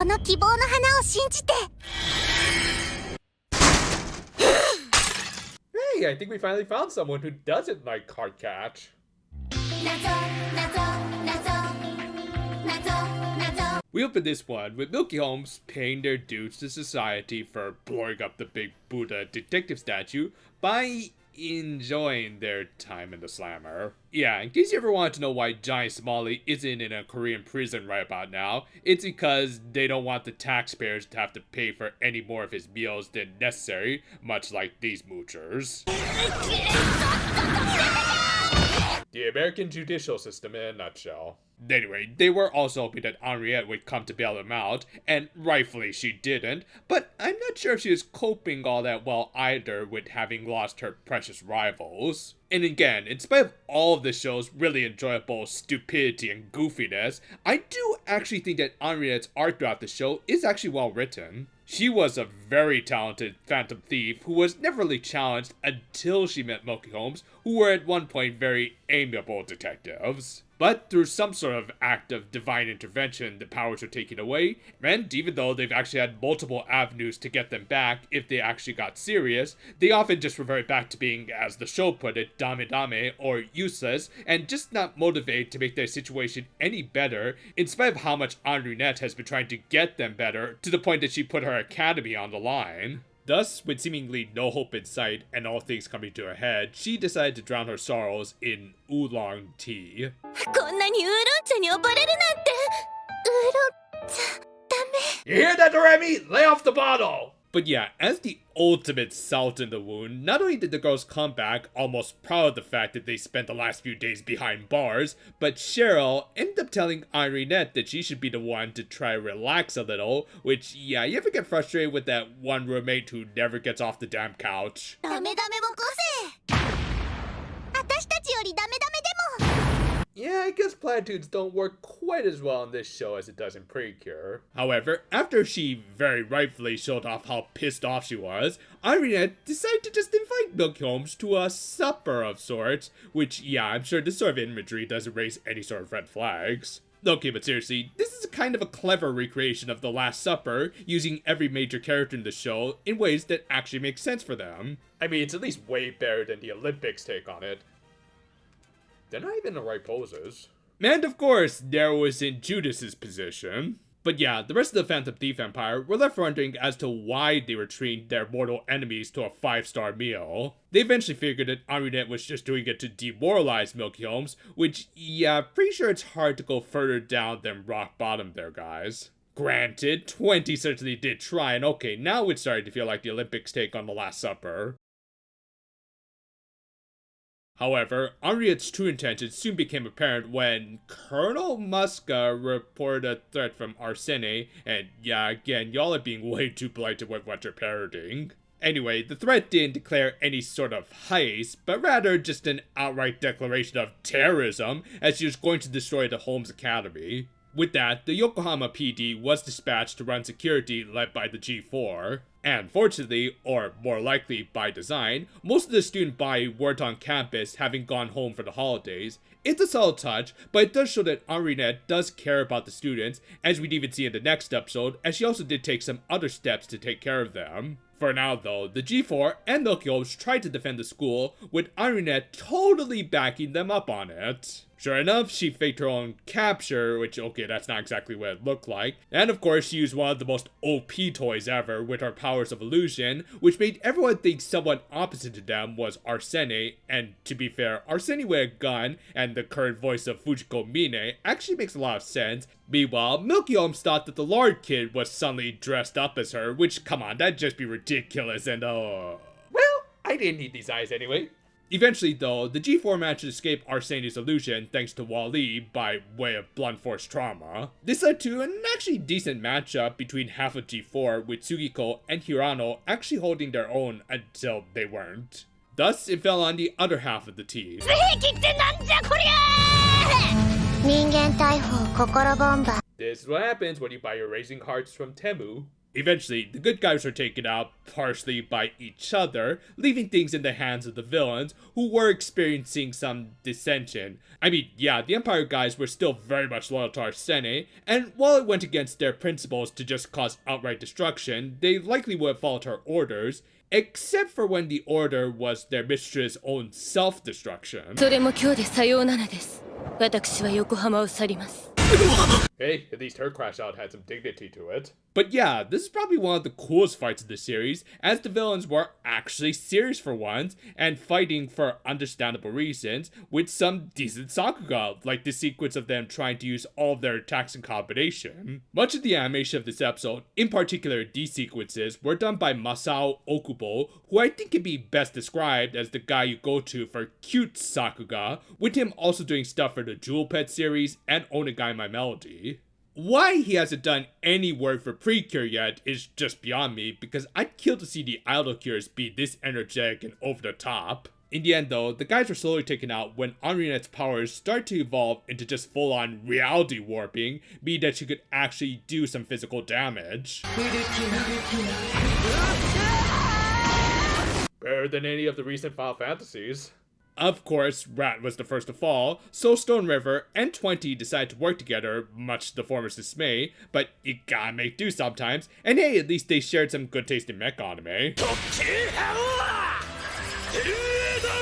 の希望の花を信じて。 Hey, I think we finally found someone who doesn't like card catch. We open this one with Milky Holmes paying their dues to society for blowing up the big Buddha detective statue by enjoying their time in the slammer. Yeah, in case you ever wanted to know why Giant Somali isn't in a Korean prison right about now, it's because they don't want the taxpayers to have to pay for any more of his meals than necessary, much like these moochers. The American judicial system in a nutshell. Anyway, they were also hoping that Henriette would come to bail them out, and rightfully she didn't, but I'm not sure if she was coping all that well either with having lost her precious rivals. And again, in spite of all of the show's really enjoyable stupidity and goofiness, I do actually think that Henriette's art throughout the show is actually well written. She was a very talented phantom thief who was never really challenged until she met Milky Holmes, who were at one point very amiable detectives. But through some sort of act of divine intervention, the powers were taken away, and even though they've actually had multiple avenues to get them back if they actually got serious, they often just revert back to being, as the show put it, dame or useless, and just not motivated to make their situation any better, in spite of how much Henriette has been trying to get them better, to the point that she put her academy on the line. Thus, with seemingly no hope in sight and all things coming to a head, she decided to drown her sorrows in oolong tea. You hear that, Doremi? Lay off the bottle! But yeah, as the ultimate salt in the wound, not only did the girls come back almost proud of the fact that they spent the last few days behind bars, but Cheryl ended up telling Henriette that she should be the one to try to relax a little, which, yeah, you ever get frustrated with that one roommate who never gets off the damn couch? Yeah, I guess platitudes don't work quite as well on this show as it does in Precure. However, after she very rightfully showed off how pissed off she was, Henriette decided to just invite Milky Holmes to a supper of sorts, which, yeah, I'm sure this sort of imagery doesn't raise any sort of red flags. Okay, but seriously, this is kind of a clever recreation of The Last Supper, using every major character in the show in ways that actually make sense for them. I mean, it's at least way better than the Olympics take on it. They're not even in the right poses. And of course, Nero was in Judas's position. But yeah, the rest of the Phantom Thief Empire were left wondering as to why they were treating their mortal enemies to a 5-star meal. They eventually figured that Henriette was just doing it to demoralize Milky Holmes, which, yeah, pretty sure it's hard to go further down than rock bottom there, guys. Granted, 20 certainly did try, and okay, now it's starting to feel like the Olympics take on The Last Supper. However, Henriette's true intentions soon became apparent when Colonel Muska reported a threat from Arsene, and yeah, again, y'all are being way too polite with what you're parroting. Anyway, the threat didn't declare any sort of heist, but rather just an outright declaration of terrorism, as she was going to destroy the Holmes Academy. With that, the Yokohama PD was dispatched to run security led by the G4. And fortunately, or more likely by design, most of the student body weren't on campus, having gone home for the holidays. It's a subtle touch, but it does show that Henriette does care about the students, as we'd even see in the next episode, as she also did take some other steps to take care of them. For now though, the G4 and Milky Holmes tried to defend the school, with Henriette totally backing them up on it. Sure enough, she faked her own capture, which, okay, that's not exactly what it looked like. And of course, she used one of the most OP toys ever with her powers of illusion, which made everyone think someone opposite to them was Arsene, and to be fair, Arsene with a gun and the current voice of Fujiko Mine actually makes a lot of sense. Meanwhile, Milky Holmes thought that the Lard Kid was suddenly dressed up as her, which, come on, that'd just be ridiculous and, well, I didn't need these eyes anyway. Eventually, though, the G4 managed to escape Arsene's illusion thanks to Wally by way of blunt force trauma. This led to an actually decent matchup between half of G4, with Sugiko and Hirano actually holding their own until they weren't. Thus, it fell on the other half of the team. This is what happens when you buy your racing hearts from Temu. Eventually, the good guys were taken out partially by each other, leaving things in the hands of the villains, who were experiencing some dissension. I mean, yeah, the Empire guys were still very much loyal to Arsene, and while it went against their principles to just cause outright destruction, they likely would have followed her orders, except for when the order was their mistress' own self-destruction. それも今日でさようならです。私は横浜を去ります。 Hey, at least her crash out had some dignity to it. But yeah, this is probably one of the coolest fights in the series, as the villains were actually serious for once, and fighting for understandable reasons, with some decent sakuga, like the sequence of them trying to use all of their attacks in combination. Much of the animation of this episode, in particular these sequences, were done by Masao Okubo, who I think can be best described as the guy you go to for cute sakuga, with him also doing stuff for the Jewel Pet series and Onegai My Melody. Why he hasn't done any work for Precure yet is just beyond me, because I'd kill to see the idol cures be this energetic and over the top. In the end though, the guys were slowly taken out when Henriette's powers start to evolve into just full-on reality warping, meaning that she could actually do some physical damage. Better than any of the recent Final Fantasies. Of course, Rat was the first to fall, so Stone River and 20 decided to work together, much to the former's dismay, but you gotta make do sometimes, and hey, at least they shared some good taste in mech anime.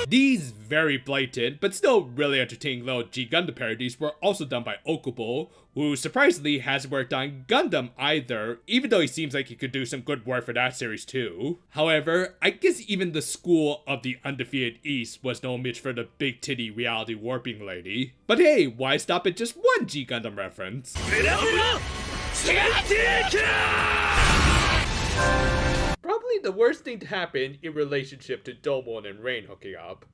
These very blatant, but still really entertaining little G Gundam parodies were also done by Okubo, who surprisingly hasn't worked on Gundam either, even though he seems like he could do some good work for that series too. However, I guess even the school of the undefeated East was no match for the big titty reality warping lady. But hey, why stop at just one G Gundam reference? Probably the worst thing to happen in relationship to Domon and Rain hooking up.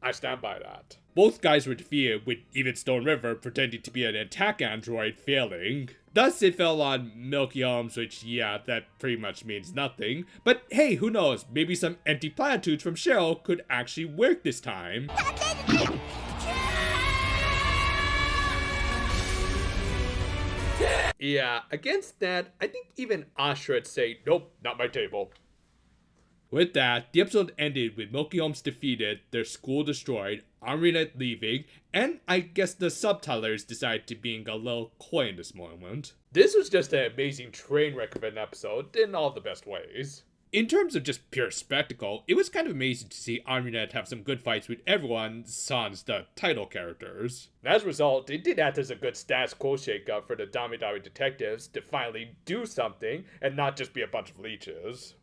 I stand by that. Both guys were defeated, with even Stone River pretending to be an attack android failing. Thus it fell on Milky Holmes, which yeah, that pretty much means nothing. But hey, who knows, maybe some empty platitudes from Cheryl could actually work this time. Yeah, against that, I think even Ashra'd say, nope, not my table. With that, the episode ended with Milky Holmes defeated, their school destroyed, Henriette leaving, and I guess the subtitlers decided to being a little coy in this moment. This was just an amazing train wreck of an episode in all the best ways. In terms of just pure spectacle, it was kind of amazing to see Henriette have some good fights with everyone sans the title characters. As a result, it did act as a good status quo shakeup for the Damidari detectives to finally do something and not just be a bunch of leeches.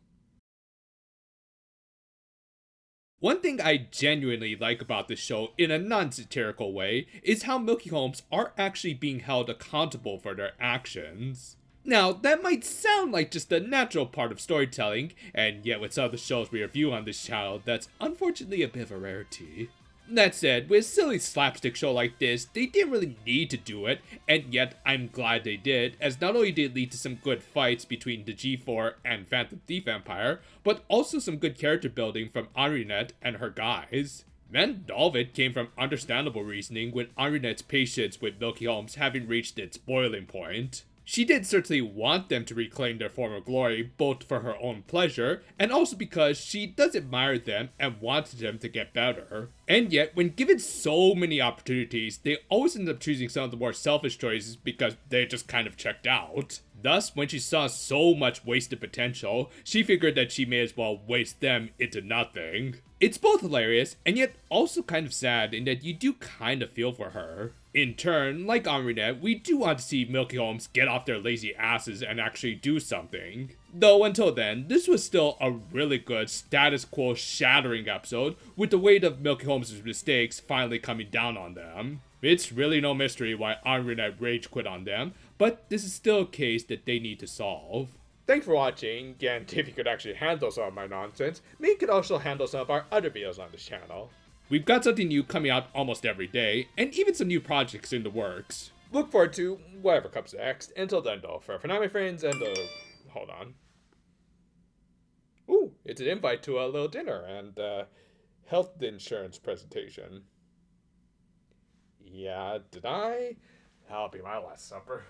One thing I genuinely like about this show in a non-satirical way is how Milky Holmes are actually being held accountable for their actions. Now, that might sound like just a natural part of storytelling, and yet with some of the shows we review on this channel, that's unfortunately a bit of a rarity. That said, with a silly slapstick show like this, they didn't really need to do it, and yet I'm glad they did, as not only did it lead to some good fights between the G4 and Phantom Thief Empire, but also some good character building from Henriette and her guys. And all of it came from understandable reasoning, with Henriette's patience with Milky Holmes having reached its boiling point. She did certainly want them to reclaim their former glory, both for her own pleasure, and also because she does admire them and wanted them to get better. And yet, when given so many opportunities, they always end up choosing some of the more selfish choices because they just kind of checked out. Thus, when she saw so much wasted potential, she figured that she may as well waste them into nothing. It's both hilarious, and yet also kind of sad in that you do kind of feel for her. In turn, like Henriette, we do want to see Milky Holmes get off their lazy asses and actually do something. Though until then, this was still a really good status quo shattering episode, with the weight of Milky Holmes' mistakes finally coming down on them. It's really no mystery why Henriette rage quit on them, but this is still a case that they need to solve. Thanks for watching, and if you could actually handle some of my nonsense, maybe you could also handle some of our other videos on this channel. We've got something new coming out almost every day, and even some new projects in the works. Look forward to whatever comes next. Until then though, for now my friends, and hold on. Ooh, it's an invite to a little dinner and health insurance presentation. Yeah, did I? That'll be my last supper.